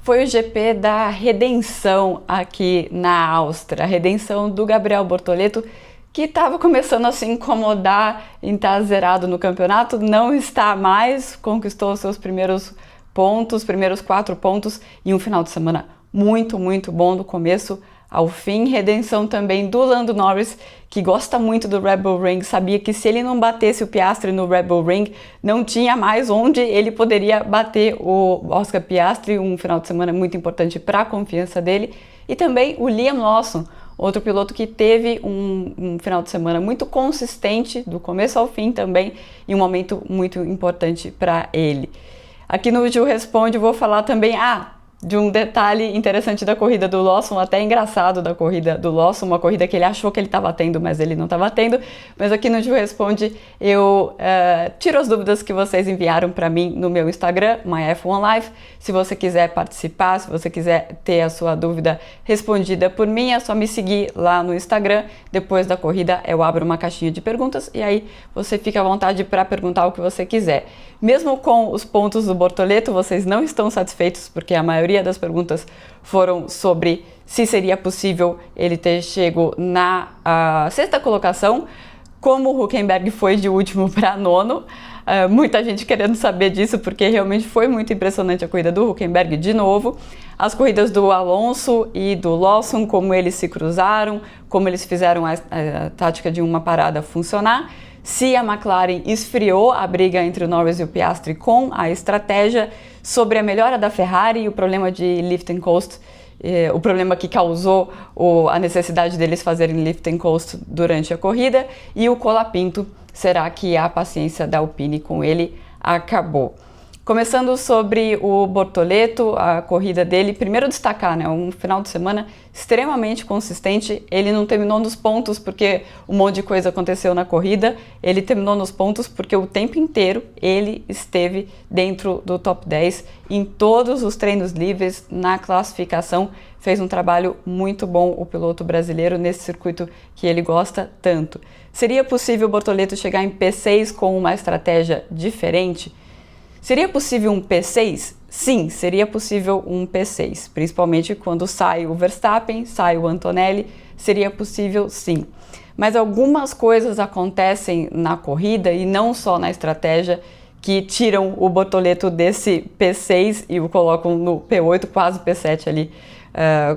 foi o GP da redenção aqui na Áustria, a redenção do Gabriel Bortoleto, que estava começando a se incomodar em estar zerado no campeonato, não está mais, conquistou seus primeiros pontos, primeiros 4 pontos em um final de semana muito bom do começo ao fim. Redenção também do Lando Norris, que gosta muito do Red Bull Ring, sabia que se ele não batesse o Piastri no Red Bull Ring, não tinha mais onde ele poderia bater o Oscar Piastri, um final de semana muito importante para a confiança dele. E também o Liam Lawson, outro piloto que teve um final de semana muito consistente, do começo ao fim também, e um momento muito importante para ele. Aqui no Ju Responde eu vou falar também de um detalhe interessante da corrida do Lawson, até engraçado da corrida do Lawson, uma corrida que ele achou que ele estava tendo, mas ele não estava tendo. Mas aqui no Ju Responde eu tiro as dúvidas que vocês enviaram para mim no meu Instagram, MyF1Live. Se você quiser participar, se você quiser ter a sua dúvida respondida por mim, é só me seguir lá no Instagram. Depois da corrida eu abro uma caixinha de perguntas e aí você fica à vontade para perguntar o que você quiser. Mesmo com os pontos do Bortoleto, vocês não estão satisfeitos, porque a maioria das perguntas foram sobre se seria possível ele ter chego na 6ª colocação, como o Hülkenberg foi de último para 9º. Muita gente querendo saber disso, porque realmente foi muito impressionante a corrida do Hülkenberg de novo. As corridas do Alonso e do Lawson, como eles se cruzaram, como eles fizeram a tática de uma parada funcionar. Se a McLaren esfriou a briga entre o Norris e o Piastri com a estratégia, sobre a melhora da Ferrari e o problema de lift and coast, o problema que causou a necessidade deles fazerem lift and coast durante a corrida, e o Colapinto, será que a paciência da Alpine com ele acabou? Começando sobre o Bortoleto, a corrida dele, primeiro destacar, um final de semana extremamente consistente. Ele não terminou nos pontos porque um monte de coisa aconteceu na corrida, ele terminou nos pontos porque o tempo inteiro ele esteve dentro do top 10 em todos os treinos livres, na classificação. Fez um trabalho muito bom o piloto brasileiro nesse circuito que ele gosta tanto. Seria possível o Bortoleto chegar em P6 com uma estratégia diferente? Seria possível um P6? Sim, seria possível um P6, principalmente quando sai o Verstappen, sai o Antonelli, seria possível sim. Mas algumas coisas acontecem na corrida e não só na estratégia que tiram o Bortoleto desse P6 e o colocam no P8, quase P7 ali,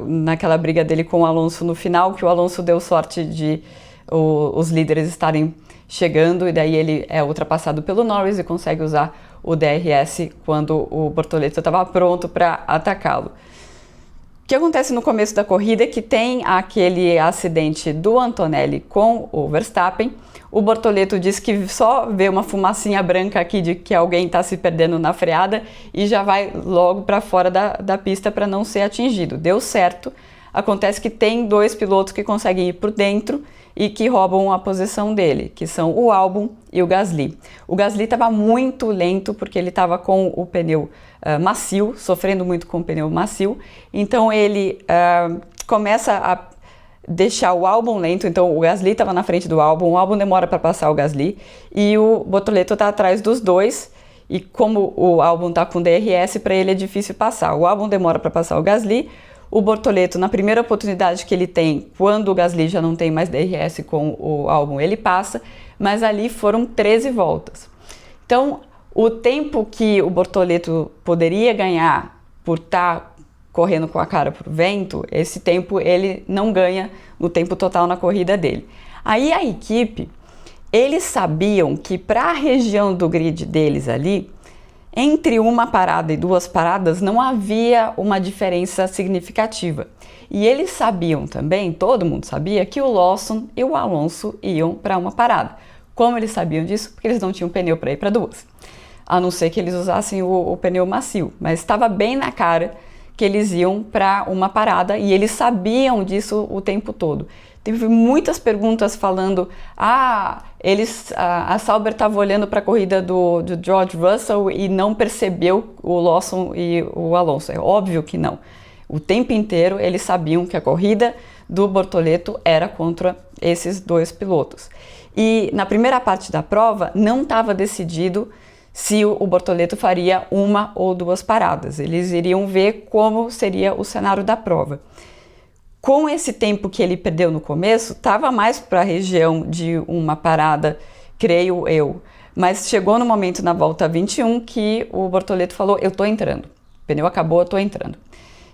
naquela briga dele com o Alonso no final, que o Alonso deu sorte de os líderes estarem chegando e daí ele é ultrapassado pelo Norris e consegue usar o DRS quando o Bortoleto estava pronto para atacá-lo. O que acontece no começo da corrida é que tem aquele acidente do Antonelli com o Verstappen. O Bortoleto diz que só vê uma fumacinha branca aqui de que alguém está se perdendo na freada e já vai logo para fora da pista para não ser atingido. Deu certo. Acontece que tem 2 pilotos que conseguem ir por dentro e que roubam a posição dele, que são o Albon e o Gasly. O Gasly estava muito lento porque ele estava com o pneu macio, sofrendo muito com o pneu macio, então ele começa a deixar o Albon lento, então o Gasly estava na frente do Albon, o Albon demora para passar o Gasly e o Bortoleto está atrás dos dois. E como o Albon está com DRS, para ele é difícil passar. O Albon demora para passar o Gasly. O Bortoleto, na primeira oportunidade que ele tem, quando o Gasly já não tem mais DRS com o Albon, ele passa, mas ali foram 13 voltas. Então, o tempo que o Bortoleto poderia ganhar por estar correndo com a cara pro vento, esse tempo ele não ganha no tempo total na corrida dele. Aí a equipe, eles sabiam que para a região do grid deles ali, entre uma parada e 2 paradas não havia uma diferença significativa. E eles sabiam também, todo mundo sabia, que o Lawson e o Alonso iam para uma parada. Como eles sabiam disso? Porque eles não tinham pneu para ir para 2. A não ser que eles usassem o pneu macio. Mas estava bem na cara que eles iam para uma parada e eles sabiam disso o tempo todo. Teve muitas perguntas falando, a Sauber estava olhando para a corrida do George Russell e não percebeu o Lawson e o Alonso. É óbvio que não. O tempo inteiro eles sabiam que a corrida do Bortoleto era contra esses 2 pilotos. E na primeira parte da prova não estava decidido se o Bortoleto faria uma ou duas paradas. Eles iriam ver como seria o cenário da prova. Com esse tempo que ele perdeu no começo, estava mais para a região de uma parada, creio eu. Mas chegou no momento na volta 21 que o Bortoleto falou, eu tô entrando. O pneu acabou, eu tô entrando.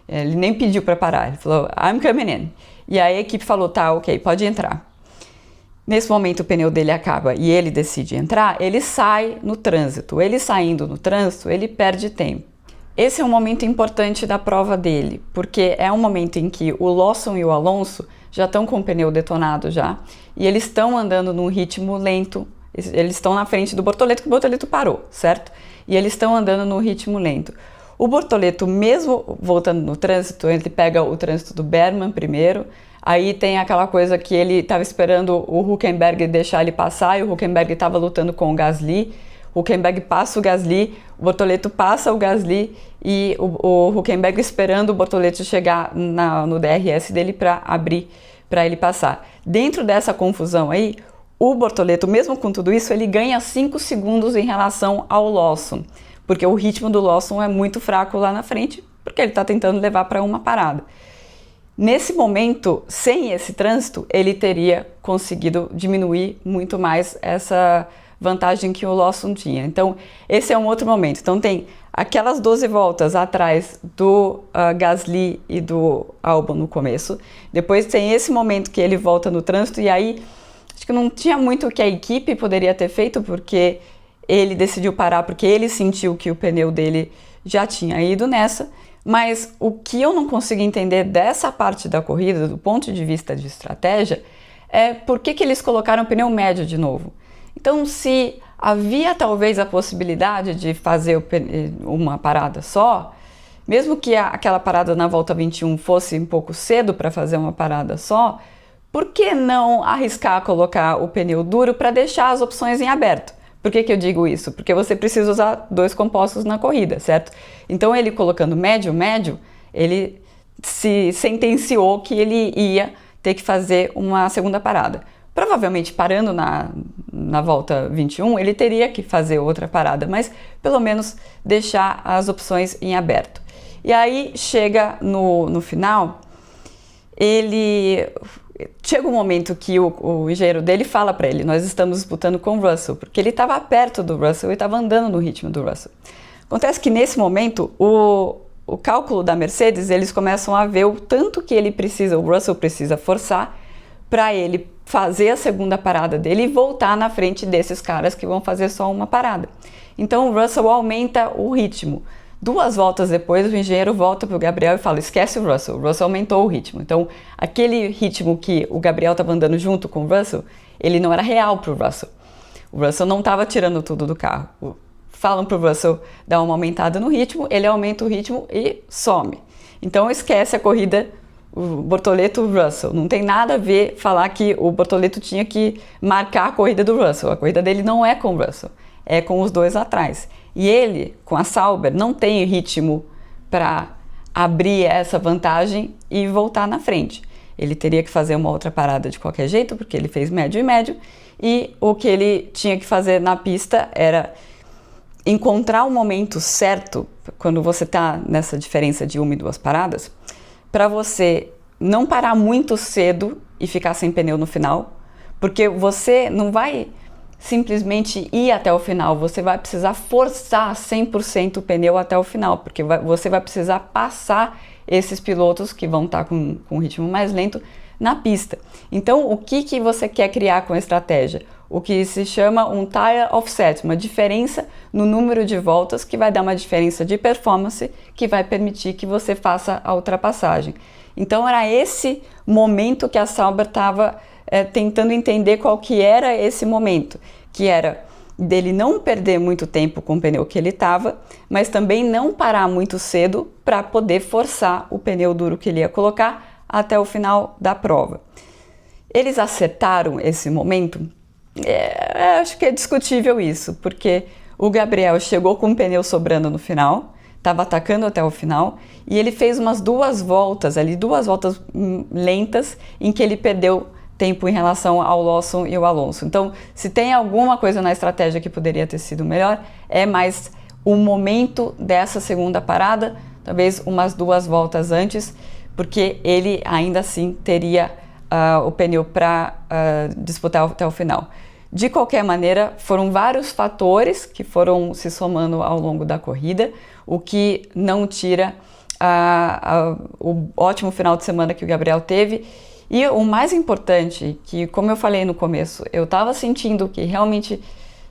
Ele nem pediu para parar, ele falou, I'm coming in. E aí a equipe falou, tá, ok, pode entrar. Nesse momento o pneu dele acaba e ele decide entrar, ele sai no trânsito. Ele saindo no trânsito, ele perde tempo. Esse é um momento importante da prova dele, porque é um momento em que o Lawson e o Alonso já estão com o pneu detonado já, e eles estão andando num ritmo lento. Eles estão na frente do Bortoleto, que o Bortoleto parou, certo? E eles estão andando num ritmo lento. O Bortoleto, mesmo voltando no trânsito, ele pega o trânsito do Berman primeiro, aí tem aquela coisa que ele estava esperando o Hülkenberg deixar ele passar, e o Hülkenberg estava lutando com o Gasly. O Hülkenberg passa o Gasly, o Bortoleto passa o Gasly, e o Hülkenberg esperando o Bortoleto chegar no DRS dele para abrir, para ele passar. Dentro dessa confusão aí, o Bortoleto, mesmo com tudo isso, ele ganha 5 segundos em relação ao Lawson, porque o ritmo do Lawson é muito fraco lá na frente, porque ele está tentando levar para uma parada. Nesse momento, sem esse trânsito, ele teria conseguido diminuir muito mais essa vantagem que o Lawson tinha. Então, esse é um outro momento. Então, tem aquelas 12 voltas atrás do Gasly e do Albon no começo. Depois tem esse momento que ele volta no trânsito e aí acho que não tinha muito o que a equipe poderia ter feito, porque ele decidiu parar, porque ele sentiu que o pneu dele já tinha ido nessa. Mas o que eu não consigo entender dessa parte da corrida, do ponto de vista de estratégia, é por que eles colocaram o pneu médio de novo. Então, se havia talvez a possibilidade de fazer uma parada só, mesmo que aquela parada na volta 21 fosse um pouco cedo para fazer uma parada só, por que não arriscar colocar o pneu duro para deixar as opções em aberto? Por que eu digo isso? Porque você precisa usar 2 compostos na corrida, certo? Então ele colocando médio, ele se sentenciou que ele ia ter que fazer uma segunda parada. Provavelmente parando na volta 21, ele teria que fazer outra parada, mas pelo menos deixar as opções em aberto. E aí chega no final, chega um momento que o engenheiro dele fala para ele, nós estamos disputando com o Russell, porque ele estava perto do Russell e estava andando no ritmo do Russell. Acontece que nesse momento, o cálculo da Mercedes, eles começam a ver o tanto que o Russell precisa forçar para ele fazer a segunda parada dele e voltar na frente desses caras que vão fazer só uma parada. Então o Russell aumenta o ritmo. 2 voltas depois, o engenheiro volta para o Gabriel e fala, esquece o Russell aumentou o ritmo. Então, aquele ritmo que o Gabriel estava andando junto com o Russell, ele não era real para o Russell. O Russell não estava tirando tudo do carro. Falam para o Russell dar uma aumentada no ritmo, ele aumenta o ritmo e some. Então, esquece a corrida, o Bortoleto-Russell. Não tem nada a ver falar que o Bortoleto tinha que marcar a corrida do Russell. A corrida dele não é com o Russell, é com os 2 atrás. E ele, com a Sauber, não tem ritmo para abrir essa vantagem e voltar na frente. Ele teria que fazer uma outra parada de qualquer jeito, porque ele fez médio e médio, e o que ele tinha que fazer na pista era encontrar o momento certo, quando você está nessa diferença de 1 e 2 paradas, para você não parar muito cedo e ficar sem pneu no final, porque você não vai simplesmente ir até o final, você vai precisar forçar 100% o pneu até o final, porque você vai precisar passar esses pilotos que vão estar com um ritmo mais lento na pista. Então, o que você quer criar com a estratégia? O que se chama um tire offset, uma diferença no número de voltas que vai dar uma diferença de performance que vai permitir que você faça a ultrapassagem. Então, era esse momento que a Sauber estava tentando entender qual que era esse momento, que era dele não perder muito tempo com o pneu que ele estava, mas também não parar muito cedo para poder forçar o pneu duro que ele ia colocar até o final da prova. Eles acertaram esse momento? Acho que é discutível isso, porque o Gabriel chegou com o pneu sobrando no final, estava atacando até o final, e ele fez umas 2 voltas ali, 2 voltas lentas, em que ele perdeu tempo em relação ao Lawson e o Alonso. Então, se tem alguma coisa na estratégia que poderia ter sido melhor, é mais o momento dessa segunda parada, talvez umas 2 voltas antes, porque ele ainda assim teria o pneu para disputar até o final. De qualquer maneira, foram vários fatores que foram se somando ao longo da corrida, o que não tira o ótimo final de semana que o Gabriel teve. E o mais importante, que como eu falei no começo, eu estava sentindo que realmente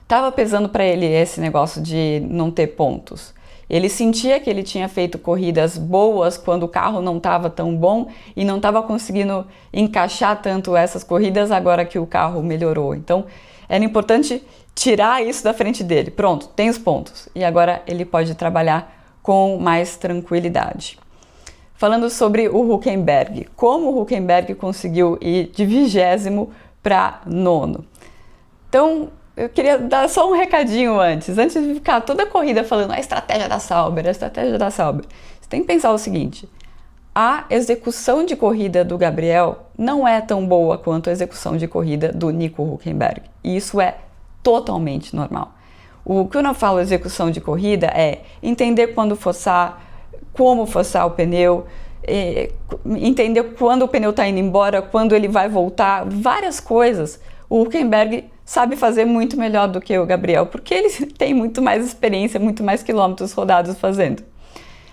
estava pesando para ele esse negócio de não ter pontos. Ele sentia que ele tinha feito corridas boas quando o carro não estava tão bom e não estava conseguindo encaixar tanto essas corridas agora que o carro melhorou. Então, era importante tirar isso da frente dele. Pronto, tem os pontos. E agora ele pode trabalhar com mais tranquilidade. Falando sobre o Hülkenberg, como o Hülkenberg conseguiu ir de 20º para 9º. Então, eu queria dar só um recadinho antes de ficar toda a corrida falando a estratégia da Sauber, a estratégia da Sauber. Você tem que pensar o seguinte, a execução de corrida do Gabriel não é tão boa quanto a execução de corrida do Nico Hülkenberg. E isso é totalmente normal. O que eu não falo execução de corrida é entender quando forçar, como forçar o pneu, entender quando o pneu está indo embora, quando ele vai voltar, várias coisas. O Hülkenberg sabe fazer muito melhor do que o Gabriel, porque ele tem muito mais experiência, muito mais quilômetros rodados fazendo.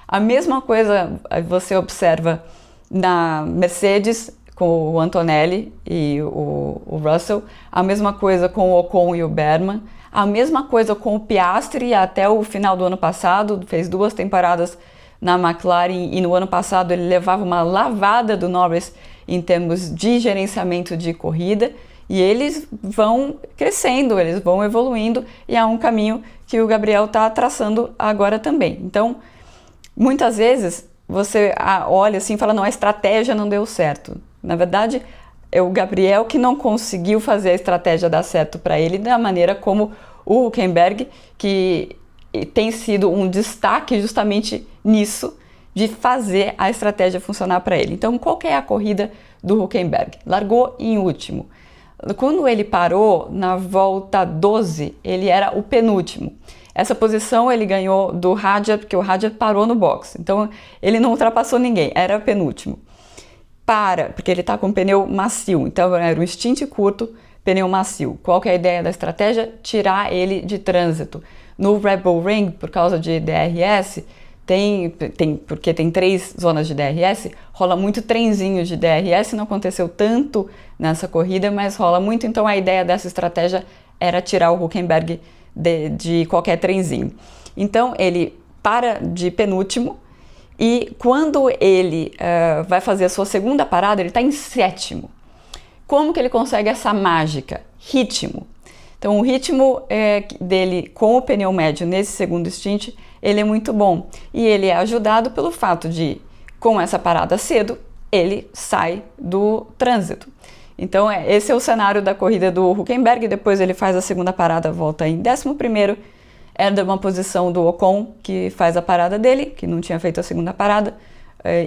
A mesma coisa você observa na Mercedes com o Antonelli e o Russell, a mesma coisa com o Ocon e o Bergman, a mesma coisa com o Piastri até o final do ano passado, fez 2 temporadas na McLaren e no ano passado ele levava uma lavada do Norris em termos de gerenciamento de corrida e eles vão crescendo, eles vão evoluindo e é um caminho que o Gabriel está traçando agora também. Então, muitas vezes você olha assim e fala, não, a estratégia não deu certo. Na verdade, é o Gabriel que não conseguiu fazer a estratégia dar certo para ele da maneira como o Hülkenberg, que tem sido um destaque justamente nisso, de fazer a estratégia funcionar para ele. Então, qual que é a corrida do Hülkenberg? Largou em último. Quando ele parou, na volta 12, ele era o penúltimo. Essa posição ele ganhou do Hadjar, porque o Hadjar parou no box. Então, ele não ultrapassou ninguém, era penúltimo. Porque ele está com pneu macio, então era um stint curto, pneu macio. Qual que é a ideia da estratégia? Tirar ele de trânsito. No Red Bull Ring, por causa de DRS, porque tem 3 zonas de DRS, rola muito trenzinho de DRS, não aconteceu tanto nessa corrida, mas rola muito, então a ideia dessa estratégia era tirar o Hülkenberg de qualquer trenzinho. Então ele para de penúltimo, e quando ele vai fazer a sua segunda parada, ele está em 7º. Como que ele consegue essa mágica? Ritmo. Então o ritmo dele com o pneu médio nesse segundo stint, ele é muito bom. E ele é ajudado pelo fato de, com essa parada cedo, ele sai do trânsito. Então esse é o cenário da corrida do Hülkenberg, depois ele faz a segunda parada, volta em 11º, herda uma posição do Ocon, que faz a parada dele, que não tinha feito a segunda parada,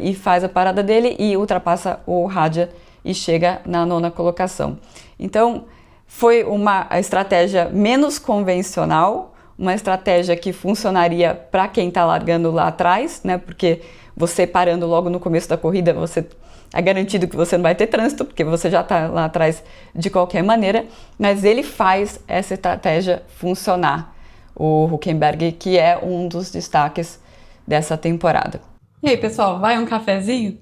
e faz a parada dele e ultrapassa o Hadjar e chega na 9ª colocação. Então, foi uma estratégia menos convencional, uma estratégia que funcionaria para quem está largando lá atrás, né? Porque você parando logo no começo da corrida, você é garantido que você não vai ter trânsito, porque você já está lá atrás de qualquer maneira, mas ele faz essa estratégia funcionar. O Hülkenberg, que é um dos destaques dessa temporada. E aí, pessoal, vai um cafezinho?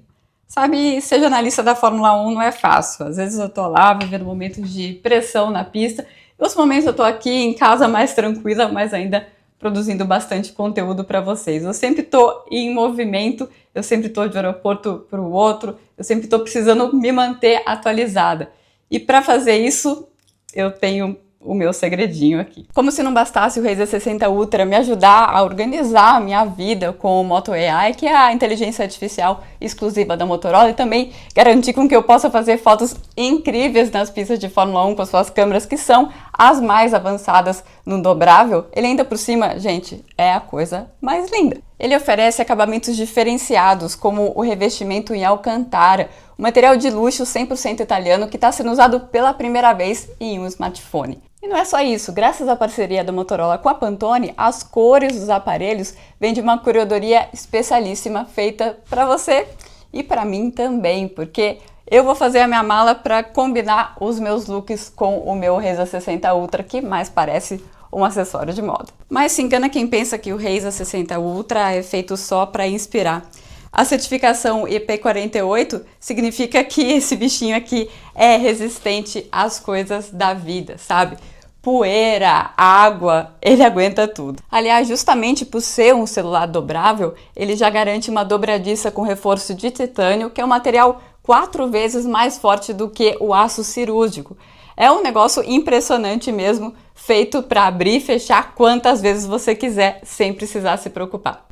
Sabe, ser jornalista da Fórmula 1 não é fácil. Às vezes eu tô lá vivendo momentos de pressão na pista, e outros momentos eu tô aqui em casa mais tranquila, mas ainda produzindo bastante conteúdo para vocês. Eu sempre tô em movimento, eu sempre tô de um aeroporto para o outro, eu sempre tô precisando me manter atualizada. E para fazer isso, eu tenho o meu segredinho aqui. Como se não bastasse o Razer 60 Ultra me ajudar a organizar a minha vida com o Moto AI, que é a inteligência artificial exclusiva da Motorola, e também garantir com que eu possa fazer fotos incríveis nas pistas de Fórmula 1 com as suas câmeras, que são as mais avançadas no dobrável. Ele ainda por cima, gente, é a coisa mais linda. Ele oferece acabamentos diferenciados, como o revestimento em alcantara, um material de luxo 100% italiano que está sendo usado pela primeira vez em um smartphone. E não é só isso, graças à parceria da Motorola com a Pantone, as cores dos aparelhos vêm de uma curadoria especialíssima feita para você e para mim também, porque eu vou fazer a minha mala para combinar os meus looks com o meu Reza 60 Ultra, que mais parece um acessório de moda. Mas se engana quem pensa que o Reza 60 Ultra é feito só para inspirar. A certificação IP48 significa que esse bichinho aqui é resistente às coisas da vida, sabe? Poeira, água, ele aguenta tudo. Aliás, justamente por ser um celular dobrável, ele já garante uma dobradiça com reforço de titânio, que é um material 4 vezes mais forte do que o aço cirúrgico. É um negócio impressionante mesmo, feito para abrir e fechar quantas vezes você quiser, sem precisar se preocupar.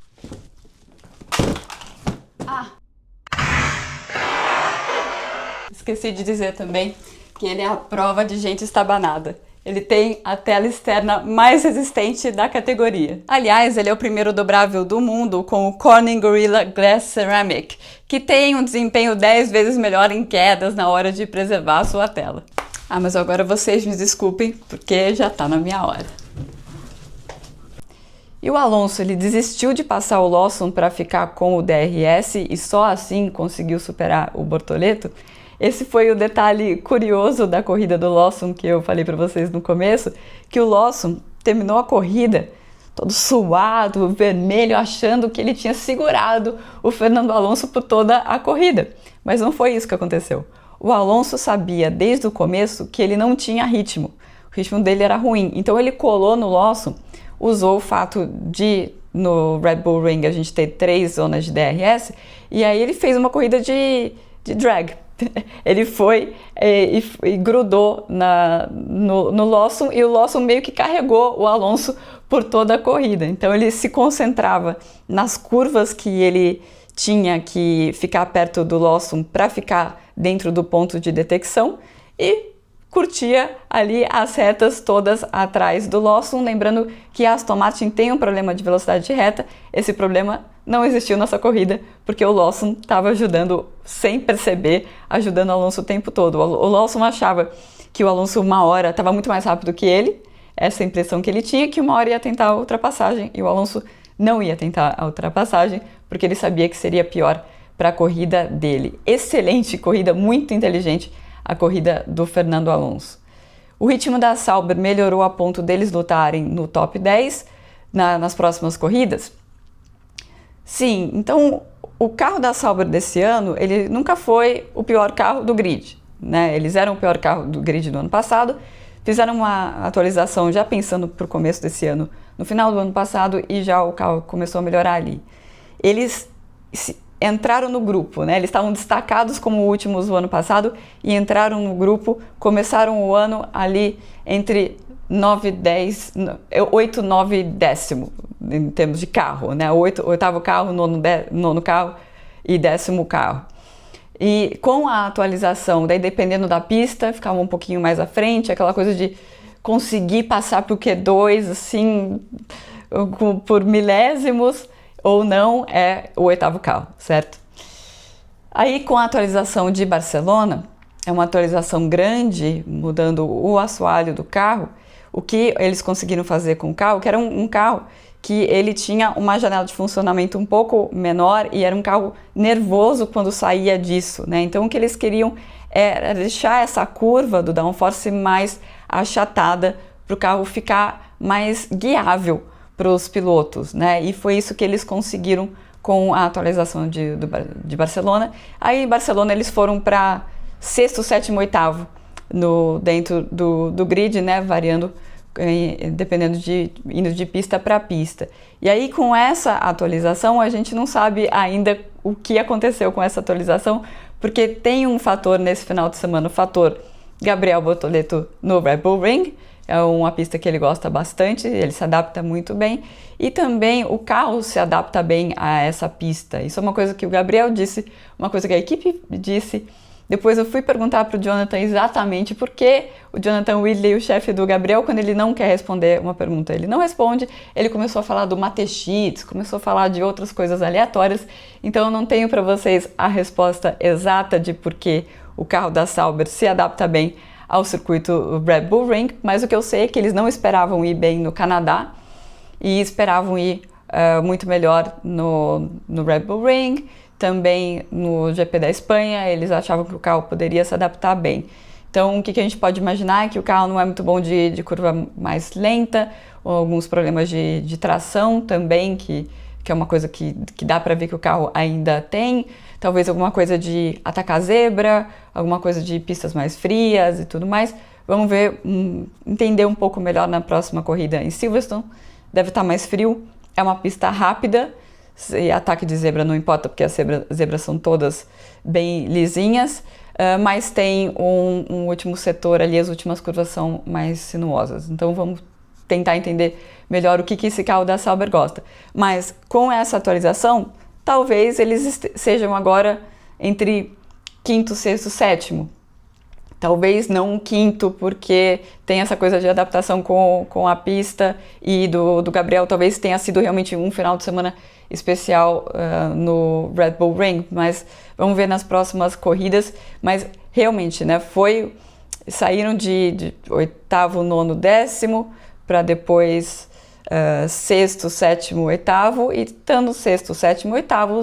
Esqueci de dizer também que ele é a prova de gente estabanada. Ele tem a tela externa mais resistente da categoria. Aliás, ele é o primeiro dobrável do mundo com o Corning Gorilla Glass Ceramic, que tem um desempenho 10 vezes melhor em quedas na hora de preservar a sua tela. Mas agora vocês me desculpem, porque já tá na minha hora. E o Alonso, ele desistiu de passar o Lawson para ficar com o DRS e só assim conseguiu superar o Bortoleto? Esse foi o detalhe curioso da corrida do Lawson que eu falei para vocês no começo, que o Lawson terminou a corrida todo suado, vermelho, achando que ele tinha segurado o Fernando Alonso por toda a corrida. Mas não foi isso que aconteceu. O Alonso sabia desde o começo que ele não tinha ritmo. O ritmo dele era ruim. Então ele colou no Lawson, usou o fato de no Red Bull Ring a gente ter 3 zonas de DRS, e aí ele fez uma corrida de drag. Ele foi e grudou no Lawson, e o Lawson meio que carregou o Alonso por toda a corrida. Então ele se concentrava nas curvas que ele tinha que ficar perto do Lawson para ficar dentro do ponto de detecção e curtia ali as retas todas atrás do Lawson, lembrando que a Aston Martin tem um problema de velocidade de reta. Esse problema não existiu nessa corrida, porque o Lawson estava ajudando, sem perceber, ajudando o Alonso o tempo todo. O Lawson achava que o Alonso uma hora estava muito mais rápido que ele, essa impressão que ele tinha, que uma hora ia tentar a ultrapassagem, e o Alonso não ia tentar a ultrapassagem, porque ele sabia que seria pior para a corrida dele. Excelente corrida, muito inteligente a corrida do Fernando Alonso. O ritmo da Sauber melhorou a ponto deles lutarem no top 10 nas próximas corridas? Sim, então o carro da Sauber desse ano, ele nunca foi o pior carro do grid, né? Eles eram o pior carro do grid do ano passado, fizeram uma atualização já pensando para o começo desse ano, no final do ano passado, e já o carro começou a melhorar ali. Eles entraram no grupo, né? Eles estavam destacados como últimos do ano passado e entraram no grupo, começaram o ano ali entre 9, 10, 8, 9 e 10º, em termos de carro, né? Oitavo carro, nono carro e 10º carro. E com a atualização, daí dependendo da pista, ficava um pouquinho mais à frente, aquela coisa de conseguir passar para o Q2, assim, por milésimos, ou não, é o 8º carro, certo? Aí com a atualização de Barcelona, é uma atualização grande, mudando o assoalho do carro, o que eles conseguiram fazer com o carro, que era um carro que ele tinha uma janela de funcionamento um pouco menor e era um carro nervoso quando saía disso, né? Então o que eles queriam era deixar essa curva do downforce mais achatada para o carro ficar mais guiável para os pilotos, né? E foi isso que eles conseguiram com a atualização de Barcelona. Aí em Barcelona eles foram para 6º, 7º, 8º dentro do grid, né? Variando, dependendo indo de pista para pista. E aí com essa atualização a gente não sabe ainda o que aconteceu com essa atualização, porque tem um fator nesse final de semana, o fator Gabriel Bortoleto no Red Bull Ring. É uma pista que ele gosta bastante, ele se adapta muito bem, e também o carro se adapta bem a essa pista. Isso é uma coisa que o Gabriel disse, uma coisa que a equipe disse, Depois eu fui perguntar para o Jonathan exatamente por que o Jonathan Whitley, o chefe do Gabriel, quando ele não quer responder uma pergunta, ele não responde, ele começou a falar do Mathe-Sheets, começou a falar de outras coisas aleatórias, então eu não tenho para vocês a resposta exata de por que o carro da Sauber se adapta bem ao circuito Red Bull Ring, mas o que eu sei é que eles não esperavam ir bem no Canadá e esperavam ir muito melhor no Red Bull Ring. Também no GP da Espanha, eles achavam que o carro poderia se adaptar bem. Então, o que a gente pode imaginar é que o carro não é muito bom de curva mais lenta, ou alguns problemas de tração também, que é uma coisa que dá para ver que o carro ainda tem. Talvez alguma coisa de atacar zebra, alguma coisa de pistas mais frias e tudo mais. Vamos ver, entender um pouco melhor na próxima corrida em Silverstone. Deve estar mais frio, é uma pista rápida, e ataque de zebra não importa, porque as zebras são todas bem lisinhas, mas tem um último setor ali, as últimas curvas são mais sinuosas. Então vamos tentar entender melhor o que esse carro da Sauber gosta. Mas com essa atualização, talvez eles sejam agora entre quinto, sexto, sétimo. Talvez não um quinto, porque tem essa coisa de adaptação com a pista, e do Gabriel talvez tenha sido realmente um final de semana especial no Red Bull Ring, mas vamos ver nas próximas corridas. Mas realmente, né, saíram de oitavo, nono, décimo, para depois sexto, sétimo, oitavo, e estando sexto, sétimo, oitavo,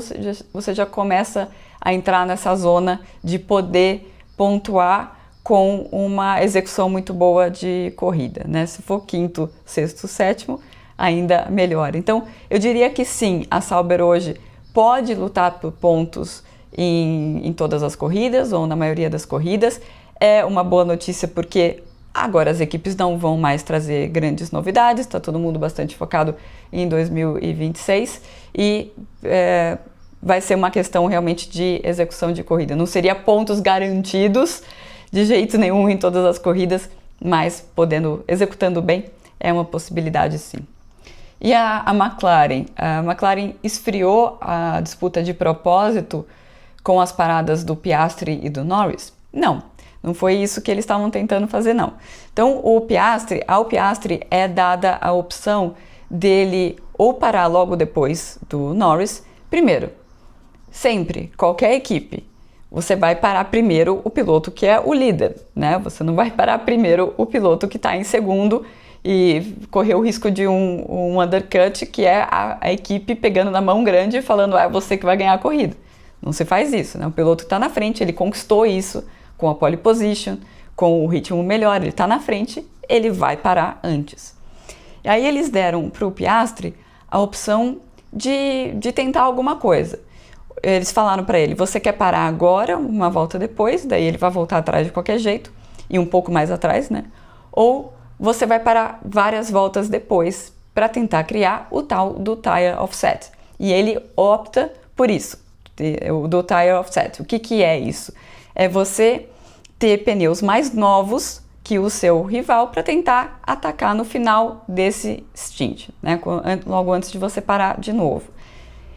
você já começa a entrar nessa zona de poder pontuar com uma execução muito boa de corrida, né? Se for quinto, sexto, sétimo, ainda melhor. Então, eu diria que sim, a Sauber hoje pode lutar por pontos em todas as corridas, ou na maioria das corridas. É uma boa notícia porque agora as equipes não vão mais trazer grandes novidades, está todo mundo bastante focado em 2026, e vai ser uma questão realmente de execução de corrida. Não seria pontos garantidos de jeito nenhum em todas as corridas, mas executando bem, é uma possibilidade sim. E a McLaren esfriou a disputa de propósito com as paradas do Piastri e do Norris? Não foi isso que eles estavam tentando fazer, não. Então, ao Piastri é dada a opção dele ou parar logo depois do Norris. Primeiro, sempre, qualquer equipe, você vai parar primeiro o piloto que é o líder, né? Você não vai parar primeiro o piloto que está em segundo e correr o risco de um undercut, que é a equipe pegando na mão grande e falando, é você que vai ganhar a corrida. Não se faz isso, né? O piloto que está na frente, ele conquistou isso com a pole position, com o ritmo melhor, ele está na frente, ele vai parar antes. E aí eles deram para o Piastri a opção de tentar alguma coisa. Eles falaram para ele, você quer parar agora, uma volta depois, daí ele vai voltar atrás de qualquer jeito, e um pouco mais atrás, né? Ou você vai parar várias voltas depois para tentar criar o tal do Tire Offset. E ele opta por isso, do Tire Offset. O que é isso? É você ter pneus mais novos que o seu rival para tentar atacar no final desse stint, né? Logo antes de você parar de novo.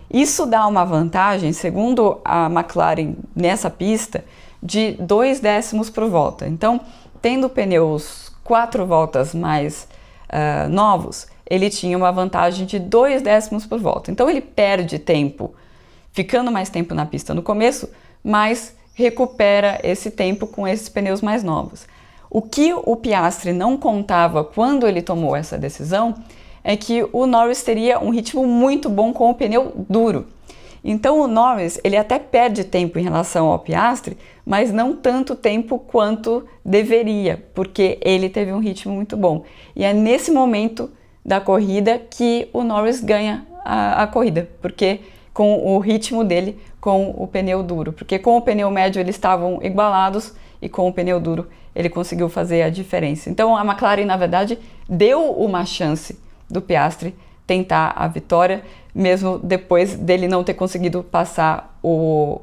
Isso dá uma vantagem, segundo a McLaren nessa pista, de 2 décimos por volta. Então, tendo pneus 4 voltas mais novos, ele tinha uma vantagem de 2 décimos por volta. Então, ele perde tempo, ficando mais tempo na pista no começo, mas recupera esse tempo com esses pneus mais novos. O que o Piastri não contava quando ele tomou essa decisão é que o Norris teria um ritmo muito bom com o pneu duro. Então o Norris, ele até perde tempo em relação ao Piastri, mas não tanto tempo quanto deveria, porque ele teve um ritmo muito bom. E é nesse momento da corrida que o Norris ganha a corrida, porque com o ritmo dele com o pneu duro, porque com o pneu médio eles estavam igualados e com o pneu duro ele conseguiu fazer a diferença. Então a McLaren, na verdade, deu uma chance do Piastri tentar a vitória, mesmo depois dele não ter conseguido passar o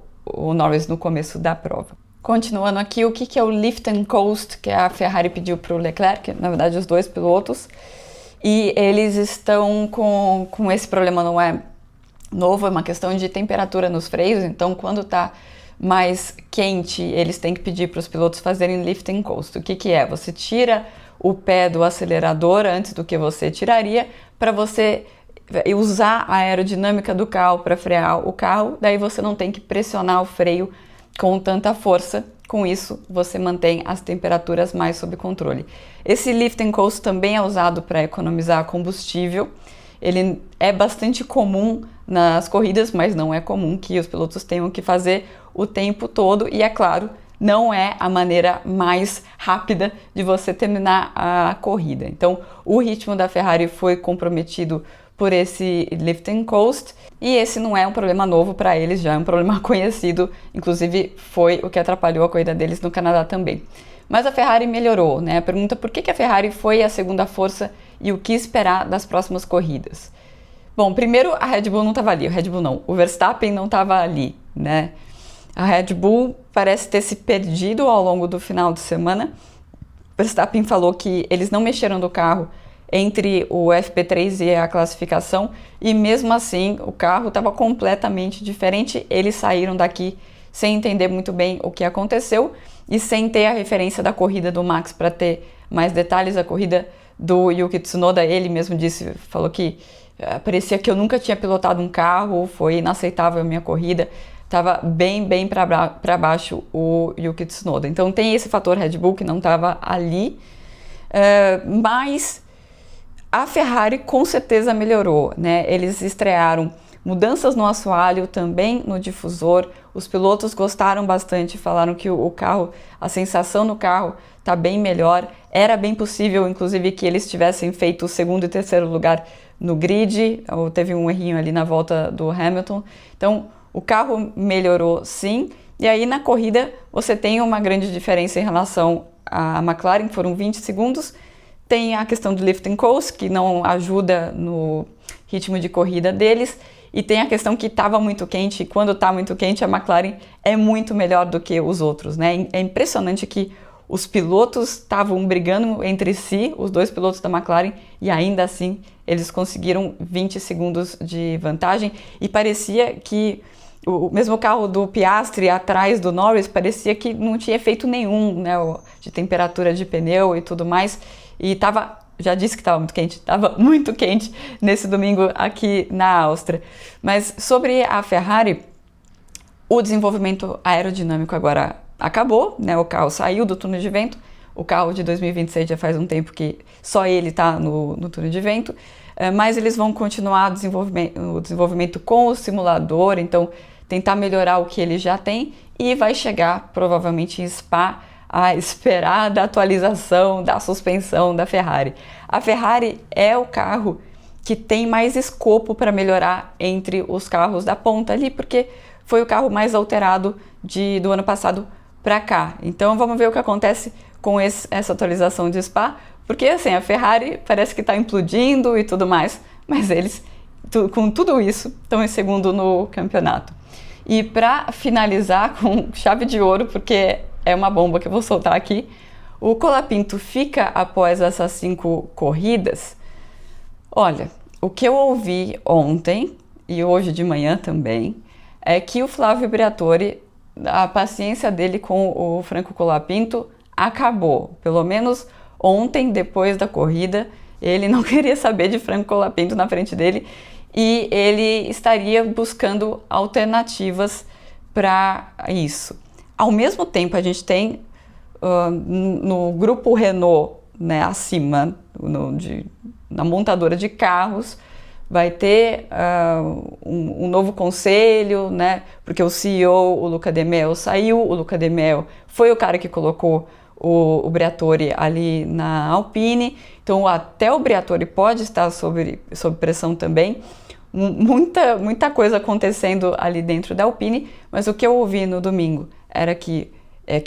Norris no começo da prova. Continuando aqui, o que é o lift and coast, que a Ferrari pediu para o Leclerc, na verdade os dois pilotos, e eles estão com esse problema, não é novo, é uma questão de temperatura nos freios. Então quando está mais quente, eles têm que pedir para os pilotos fazerem lift and coast. O que é? Você tira o pé do acelerador antes do que você tiraria para você usar a aerodinâmica do carro para frear o carro, daí você não tem que pressionar o freio com tanta força. Com isso, você mantém as temperaturas mais sob controle. Esse lift and coast também é usado para economizar combustível. Ele é bastante comum nas corridas, mas não é comum que os pilotos tenham que fazer o tempo todo. E é claro, não é a maneira mais rápida de você terminar a corrida. Então, o ritmo da Ferrari foi comprometido por esse lift and coast, e esse não é um problema novo para eles, já é um problema conhecido, inclusive foi o que atrapalhou a corrida deles no Canadá também. Mas a Ferrari melhorou, né? A pergunta por que a Ferrari foi a segunda força e o que esperar das próximas corridas. Bom, primeiro a Red Bull não estava ali, o Verstappen não estava ali, né? A Red Bull parece ter se perdido ao longo do final de semana. Verstappen falou que eles não mexeram no carro entre o FP3 e a classificação, e mesmo assim o carro estava completamente diferente. Eles saíram daqui sem entender muito bem o que aconteceu e sem ter a referência da corrida do Max para ter mais detalhes. A corrida do Yuki Tsunoda, ele mesmo falou que parecia que eu nunca tinha pilotado um carro, foi inaceitável a minha corrida, estava bem para baixo o Yuki Tsunoda. Então tem esse fator Red Bull que não estava ali, mas a Ferrari com certeza melhorou, né? Eles estrearam mudanças no assoalho, também no difusor. Os pilotos gostaram bastante, falaram que o carro, a sensação no carro está bem melhor. Era bem possível, inclusive, que eles tivessem feito o segundo e terceiro lugar no grid, ou teve um errinho ali na volta do Hamilton. Então, o carro melhorou sim. E aí, na corrida, você tem uma grande diferença em relação à McLaren, foram 20 segundos. Tem a questão do lift and coast, que não ajuda no ritmo de corrida deles, e tem a questão que estava muito quente, e quando está muito quente a McLaren é muito melhor do que os outros, né? É impressionante que os pilotos estavam brigando entre si, os dois pilotos da McLaren, e ainda assim eles conseguiram 20 segundos de vantagem, e parecia que o mesmo carro do Piastri atrás do Norris parecia que não tinha efeito nenhum, né, de temperatura de pneu e tudo mais. E já disse que estava muito quente nesse domingo aqui na Áustria. Mas sobre a Ferrari, o desenvolvimento aerodinâmico agora acabou, né? O carro saiu do túnel de vento, o carro de 2026 já faz um tempo que só ele está no túnel de vento, mas eles vão continuar o desenvolvimento com o simulador, então tentar melhorar o que ele já tem, e vai chegar provavelmente em Spa a esperada atualização da suspensão da Ferrari. A Ferrari é o carro que tem mais escopo para melhorar entre os carros da ponta ali, porque foi o carro mais alterado do ano passado para cá. Então vamos ver o que acontece com essa atualização de Spa, porque assim, a Ferrari parece que está implodindo e tudo mais, mas eles, com tudo isso, estão em segundo no campeonato. E para finalizar com chave de ouro, porque é uma bomba que eu vou soltar aqui, o Colapinto fica após essas 5 corridas. Olha, o que eu ouvi ontem e hoje de manhã também é que o Flávio Briatore, a paciência dele com o Franco Colapinto acabou. Pelo menos ontem, depois da corrida, ele não queria saber de Franco Colapinto na frente dele e ele estaria buscando alternativas para isso. Ao mesmo tempo, a gente tem no grupo Renault, né, acima, na montadora de carros, vai ter um novo conselho, né, porque o CEO, o Luca De Meo, saiu. O Luca De Meo foi o cara que colocou o Briatore ali na Alpine, então até o Briatore pode estar sob pressão também. Muita coisa acontecendo ali dentro da Alpine, mas o que eu ouvi no domingo era que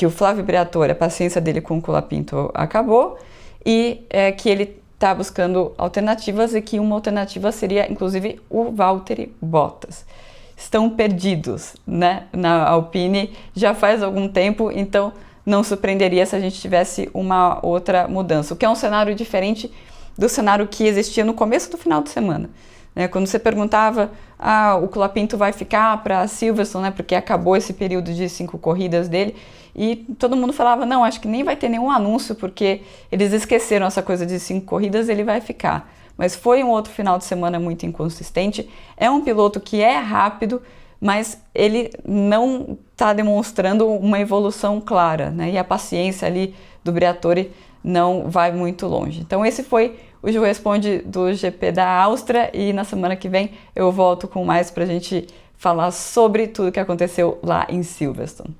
o Flávio Briatore, a paciência dele com o Colapinto acabou, e que ele está buscando alternativas, e que uma alternativa seria, inclusive, o Valtteri Bottas. Estão perdidos, né, na Alpine já faz algum tempo, então não surpreenderia se a gente tivesse uma outra mudança, o que é um cenário diferente do cenário que existia no começo do final de semana. Quando você perguntava o Colapinto vai ficar para Silverstone, né, porque acabou esse período de 5 corridas dele, e todo mundo falava, não, acho que nem vai ter nenhum anúncio, porque eles esqueceram essa coisa de 5 corridas, ele vai ficar. Mas foi um outro final de semana muito inconsistente, é um piloto que é rápido, mas ele não está demonstrando uma evolução clara, né, e a paciência ali do Briatore não vai muito longe. Então esse foi o Ju Responde do GP da Áustria e na semana que vem eu volto com mais para a gente falar sobre tudo que aconteceu lá em Silverstone.